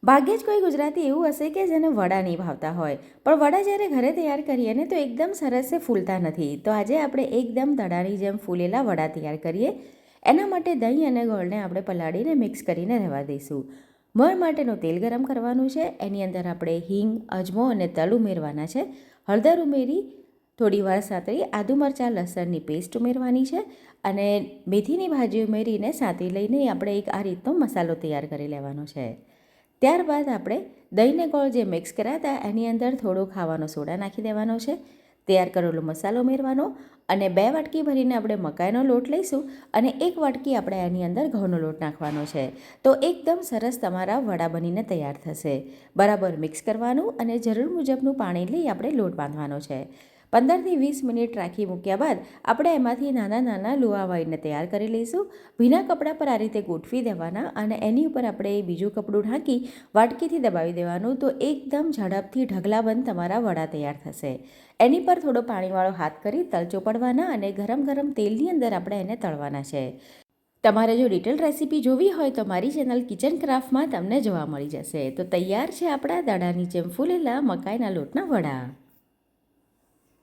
ભાગ્યે જ કોઈ ગુજરાતી એવું હશે કે જેને વડા નહીં ભાવતા હોય, પણ વડા જ્યારે ઘરે તૈયાર કરીએ ને તો એકદમ સરસ ફૂલતા નથી. તો આજે આપણે એકદમ દડાની જેમ ફૂલેલા વડા તૈયાર કરીએ. એના માટે દહીં અને ગોળને આપણે પલાળીને મિક્સ કરીને રહેવા દઈશું. મળ માટેનું તેલ ગરમ કરવાનું છે. એની અંદર આપણે હિંગ, અજમો અને તલ ઉમેરવાના છે. હળદર ઉમેરી થોડી વાર સાતળી આદુ મરચાં લસણની પેસ્ટ ઉમેરવાની છે અને મેથીની ભાજી ઉમેરીને સાંતળી લઈને આપણે એક આ રીતનો મસાલો તૈયાર કરી લેવાનો છે. ત્યારબાદ આપણે દહીંને ગોળ જે મિક્સ કર્યા હતા એની અંદર થોડો ખાવાનો સોડા નાખી દેવાનો છે. તૈયાર કરેલો મસાલો ઉમેરવાનો અને 2 વાટકી ભરીને આપણે મકાઈનો લોટ લઈશું અને 1 વાટકી આપણે એની અંદર ઘઉંનો લોટ નાખવાનો છે. તો એકદમ સરસ તમારા વડા બનીને તૈયાર થશે. બરાબર મિક્સ કરવાનું અને જરૂર મુજબનું પાણી લઈ આપણે લોટ બાંધવાનો છે. 15થી 20 મિનિટ રાખી મૂક્યા બાદ આપણે એમાંથી નાના નાના લુવા વાળીને તૈયાર કરી લઈશું. ભીના કપડા પર આ રીતે ગોઠવી દેવાના અને એની ઉપર આપણે બીજું કપડું ઢાંકી વાટકીથી દબાવી દેવાનું. તો એકદમ ઝડપથી ઢગલાબંધ તમારા વડા તૈયાર થશે. એની પર થોડો પાણીવાળો હાથ કરી તલ ચોપડવાના અને ગરમ ગરમ તેલની અંદર આપણે એને તળવાના છે. તમારે જો ડિટેલ રેસીપી જોવી હોય તો મારી ચેનલ કિચન ક્રાફ્ટમાં તમને જોવા મળી જશે. તો તૈયાર છે આપણા દડાની જેમ ફૂલેલા મકાઈના લોટના વડા.